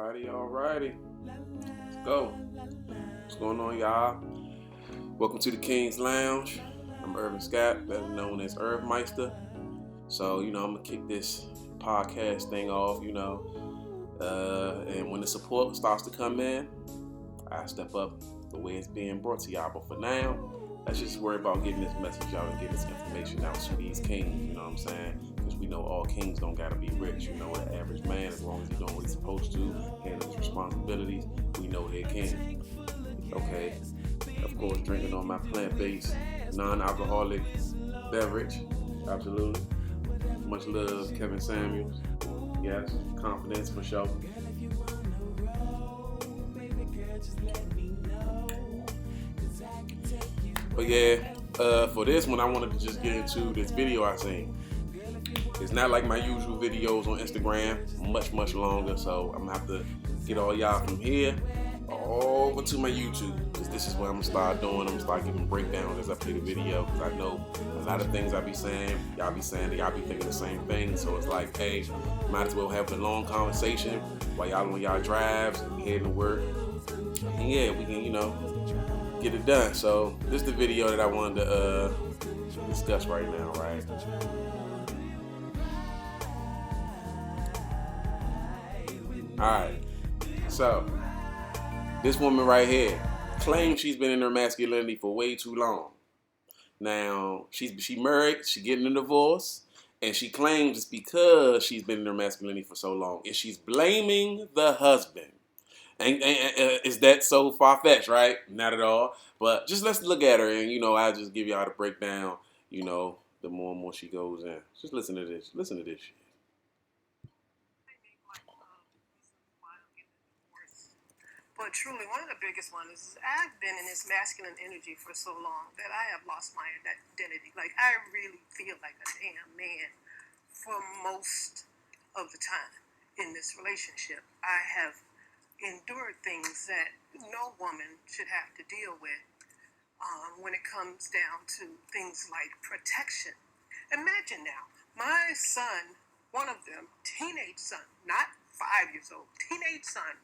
Alrighty. Let's go. What's going on, y'all? Welcome to the King's Lounge. I'm Irvin Scott, better known as Irvmysters. So, I'm gonna kick this podcast thing off, and when the support starts to come in, I step up the way it's being brought to y'all. But for now, let's just worry about getting this message out and getting this information out to these kings, you know what I'm saying? Because we know all kings don't gotta be rich, the average man, as long as he's doing what he's supposed to, handle his responsibilities, we know they're king. Okay, of course, drinking on my plant-based, non-alcoholic beverage, absolutely. Much love, Kevin Samuels. Yes, confidence for sure. But yeah, for this one, I wanted to just get into this video I seen. It's not like my usual videos on Instagram, much longer. So I'm gonna have to get all y'all from here over to my YouTube, because this is what I'm gonna start doing. I'm gonna start giving breakdowns as I play the video, because I know a lot of things I be saying, y'all be thinking the same thing. So it's like, hey, might as well have a long conversation while y'all on y'all drives, heading to work, and yeah, we can, get it done. So this is the video that I wanted to discuss right now, right? Alright, so this woman right here claims she's been in her masculinity for way too long. Now, she married, she getting a divorce, and she claims it's because she's been in her masculinity for so long. And she's blaming the husband. And is that so far-fetched, right? Not at all. But just let's look at her, and, I'll just give y'all the breakdown, the more and more she goes in. Just listen to this. Listen to this shit. But truly, one of the biggest ones is I've been in this masculine energy for so long that I have lost my identity. Like, I really feel like a damn man for most of the time in this relationship. I have endured things that no woman should have to deal with when it comes down to things like protection. Imagine now, my son, one of them, teenage son, not 5 years old, teenage son,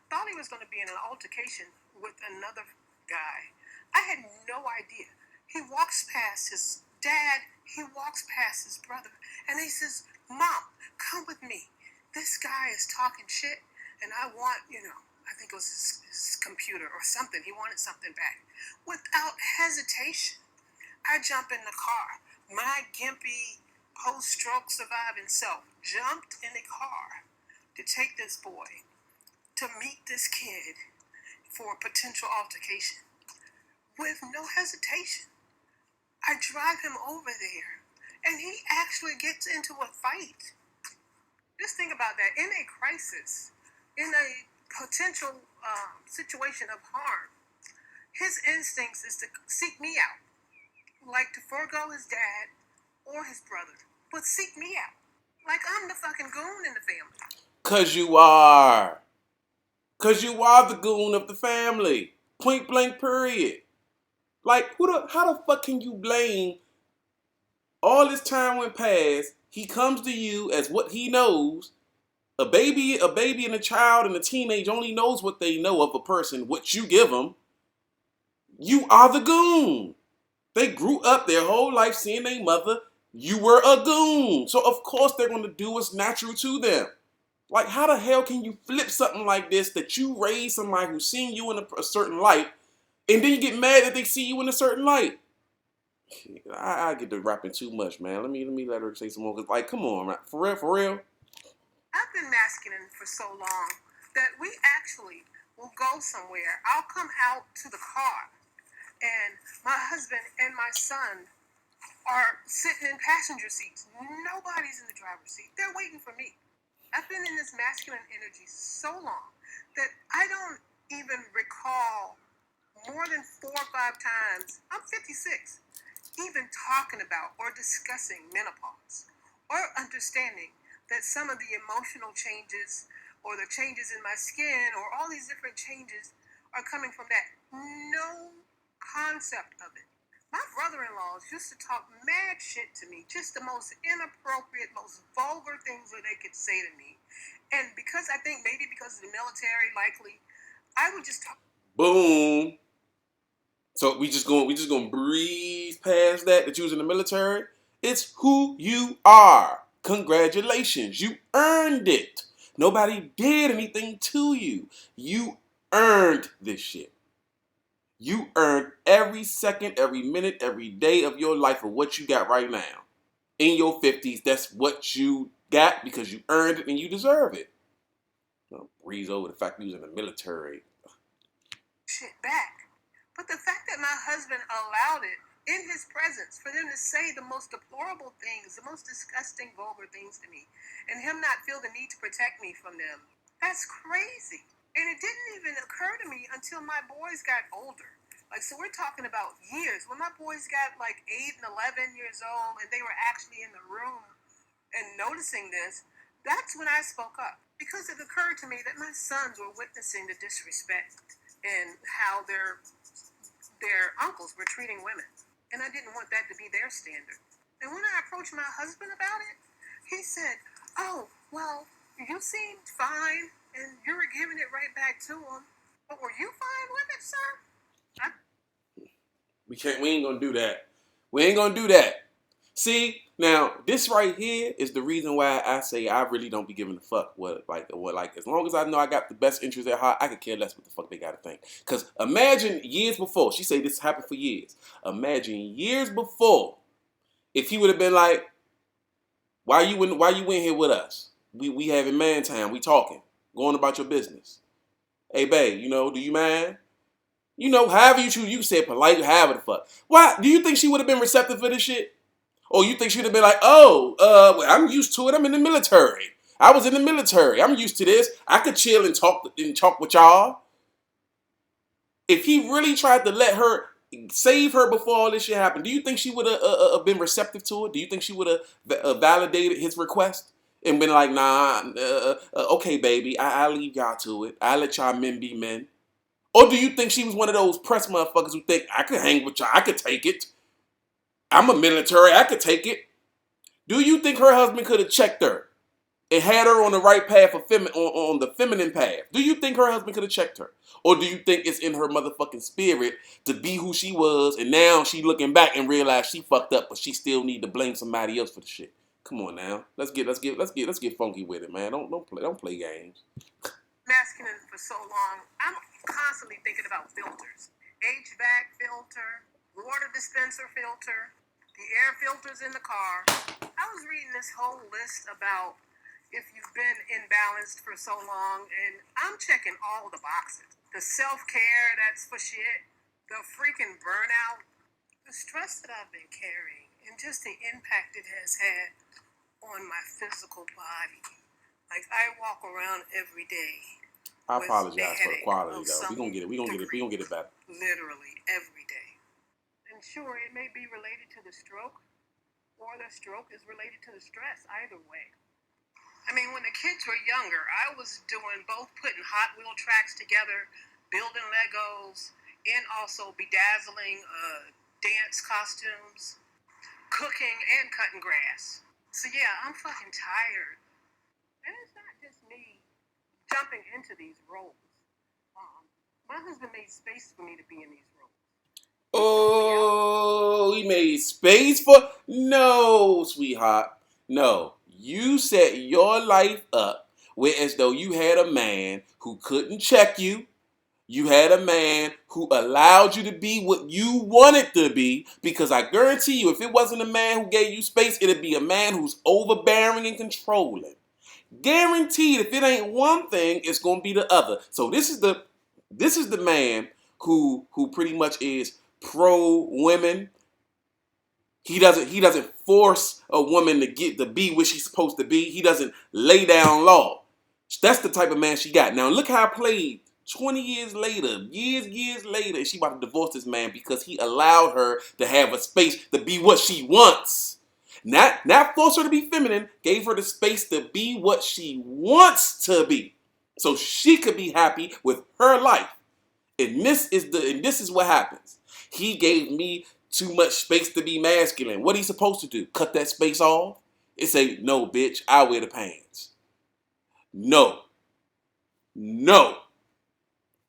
thought he was going to be in an altercation with another guy. I had no idea. He walks past his dad, he walks past his brother, and he says, "Mom, come with me. This guy is talking shit, and I want, I think it was his computer or something. He wanted something back." Without hesitation, I jump in the car. My gimpy, post-stroke surviving self jumped in the car to take this boy to meet this kid for a potential altercation. With no hesitation, I drive him over there, and he actually gets into a fight. Just think about that. In a crisis, in a potential situation of harm, his instincts is to seek me out, like to forego his dad or his brother, but seek me out. Like I'm the fucking goon in the family. Cause you are. Because you are the goon of the family. Point blank, period. Like, how the fuck can you blame all this time went past? He comes to you as what he knows. A baby and a child and a teenage only knows what they know of a person, what you give them. You are the goon. They grew up their whole life seeing their mother. You were a goon. So, of course, they're going to do what's natural to them. Like, how the hell can you flip something like this, that you raise somebody who's seen you in a certain light, and then you get mad that they see you in a certain light? I get to rapping too much, man. Let me let her say some more. Cause, like, come on, for real. I've been masculine for so long that we actually will go somewhere. I'll come out to the car, and my husband and my son are sitting in passenger seats. Nobody's in the driver's seat. They're waiting for me. I've been in this masculine energy so long that I don't even recall more than 4 or 5 times, I'm 56, even talking about or discussing menopause or understanding that some of the emotional changes or the changes in my skin or all these different changes are coming from that. No concept of it. My brother-in-laws used to talk mad shit to me, just the most inappropriate, most vulgar things that they could say to me. And because I think maybe because of the military, likely, I would just talk. Boom. So we just gonna breeze past that you was in the military. It's who you are. Congratulations, you earned it. Nobody did anything to you. You earned this shit. You earned every second, every minute, every day of your life of what you got right now. In your 50s, that's what you got because you earned it and you deserve it. Don't breeze over the fact that you was in the military. Shit back. But the fact that my husband allowed it in his presence for them to say the most deplorable things, the most disgusting, vulgar things to me, and him not feel the need to protect me from them, that's crazy. And it didn't even occur to me until my boys got older. Like, so we're talking about years. When my boys got like 8 and 11 years old and they were actually in the room and noticing this, that's when I spoke up. Because it occurred to me that my sons were witnessing the disrespect and how their uncles were treating women. And I didn't want that to be their standard. And when I approached my husband about it, he said, "Oh, well, you seemed fine and you were giving it right back to him. But were you fine with it, sir?" We ain't gonna do that. We ain't gonna do that. See, now this right here is the reason why I say I really don't be giving a fuck what as long as I know I got the best interest at heart, I could care less what the fuck they gotta think. Cause imagine years before, she said this happened for years. Imagine years before, if he would have been like, why you in here with us? We having man time, we talking, going about your business. Hey babe, do you mind? However you choose, you said polite, however the fuck. Why? Do you think she would have been receptive for this shit? Or you think she'd have been like, oh, I'm used to it. I'm in the military. I was in the military. I'm used to this. I could chill and talk with y'all. If he really tried to let her save her before all this shit happened, do you think she would have been receptive to it? Do you think she would have validated his request and been like, nah, okay, baby, I'll leave y'all to it. I'll let y'all men be men. Or do you think she was one of those press motherfuckers who think, I could hang with y'all, I could take it. I'm a military, I could take it. Do you think her husband could have checked her and had her on the right path on the feminine path? Do you think her husband could have checked her? Or do you think it's in her motherfucking spirit to be who she was and now she looking back and realize she fucked up, but she still need to blame somebody else for the shit? Come on now. Let's get funky with it, man. Don't play games. Masculine for so long, I'm constantly thinking about filters. HVAC filter, water dispenser filter, the air filters in the car. I was reading this whole list about if you've been imbalanced for so long, and I'm checking all the boxes. The self-care, that's for shit. The freaking burnout. The stress that I've been carrying, and just the impact it has had on my physical body. Like, I walk around every day. I apologize for the quality, though. We're going to get it. We're going to get it better. Literally every day. And sure, it may be related to the stroke, or the stroke is related to the stress, either way. I mean, when the kids were younger, I was doing both putting Hot Wheel tracks together, building Legos, and also bedazzling dance costumes, cooking, and cutting grass. So yeah, I'm fucking tired. And it's not just me jumping into these roles. My husband made space for me to be in these roles. Oh, he made space for... No, sweetheart. No. You set your life up where as though you had a man who couldn't check you. You had a man who allowed you to be what you wanted to be, because I guarantee you, if it wasn't a man who gave you space, it'd be a man who's overbearing and controlling. Guaranteed, if it ain't one thing, it's gonna be the other. So this is the man who pretty much is pro women. He doesn't force a woman to be what she's supposed to be. He doesn't lay down law. That's the type of man she got. Now look how I played 20 years later, years later, and she about to divorce this man because he allowed her to have a space to be what she wants. Not force her to be feminine, gave her the space to be what she wants to be. So she could be happy with her life. And this is what happens. He gave me too much space to be masculine. What are you supposed to do? Cut that space off? And say, no, bitch, I wear the pants. No. No.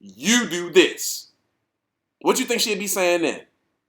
You do this. What you think she'd be saying then?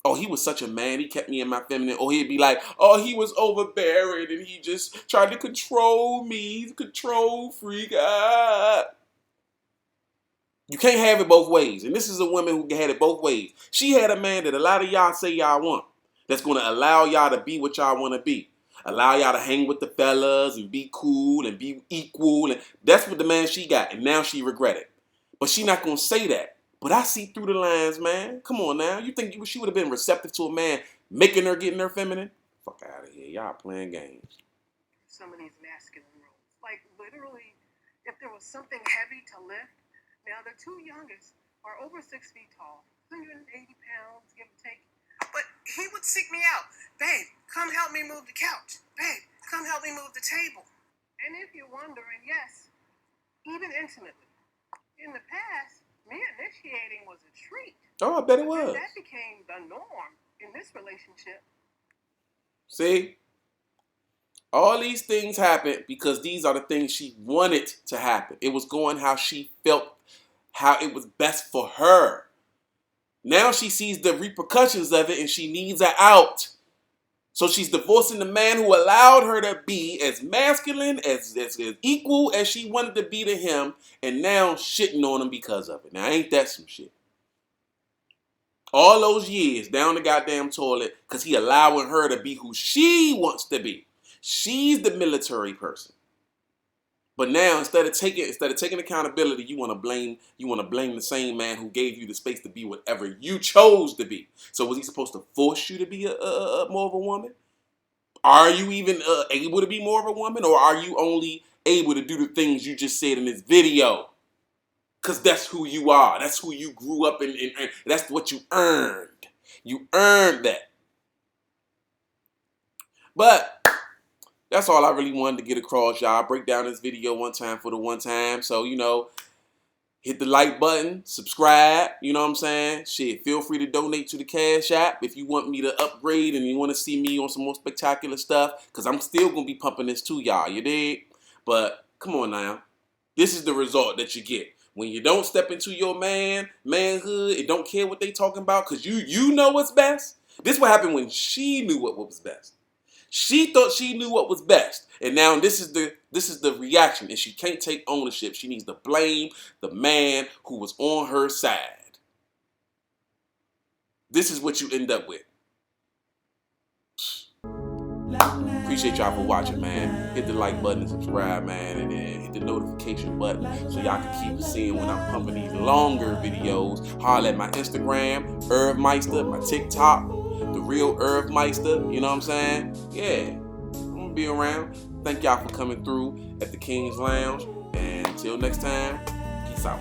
Oh, he was such a man. He kept me in my feminine. Or he'd be like, oh, he was overbearing and he just tried to control me. He's a control freak. Ah. You can't have it both ways. And this is a woman who had it both ways. She had a man that a lot of y'all say y'all want. That's going to allow y'all to be what y'all want to be. Allow y'all to hang with the fellas and be cool and be equal. And that's what the man she got. And now she regret it. But she not going to say that. But I see through the lines, man. Come on now. You think she would have been receptive to a man making her get in her feminine? Fuck out of here. Y'all playing games. Some of these masculine roles. Like, literally, if there was something heavy to lift, now the two youngest are over 6 feet tall, 180 pounds, give or take. But he would seek me out. Babe, come help me move the couch. Babe, come help me move the table. And if you're wondering, yes, even intimately, in the past, me initiating was a treat. Oh, I bet it was. That became the norm in this relationship. See? All these things happened because these are the things she wanted to happen. It was going how she felt, how it was best for her. Now she sees the repercussions of it and she needs her out. So she's divorcing the man who allowed her to be as masculine, as equal as she wanted to be to him, and now shitting on him because of it. Now ain't that some shit? All those years down the goddamn toilet because he allowing her to be who she wants to be. She's the military person. But now instead of taking accountability, you want to blame the same man who gave you the space to be whatever you chose to be. So was he supposed to force you to be a more of a woman? Are you even able to be more of a woman, or are you only able to do the things you just said in this video? Because that's who you are. That's who you grew up in. That's what you earned. You earned that. But that's all I really wanted to get across, y'all. Break down this video one time for the one time. So, hit the like button, subscribe, you know what I'm saying? Shit, feel free to donate to the Cash App if you want me to upgrade and you want to see me on some more spectacular stuff, because I'm still going to be pumping this to y'all, you dig? But come on now. This is the result that you get. When you don't step into your manhood and don't care what they talking about because you know what's best. This is what happened when she knew what was best. She thought she knew what was best. And now this is the reaction. And she can't take ownership. She needs to blame the man who was on her side. This is what you end up with. Appreciate y'all for watching, man. Hit the like button and subscribe, man. And then hit the notification button so y'all can keep seeing when I'm pumping these longer videos. Holler at my Instagram, Irvmysters, my TikTok, the real Irvmysters. You know what I'm saying? Yeah. I'm going to be around. Thank y'all for coming through at the King's Lounge. And until next time, peace out.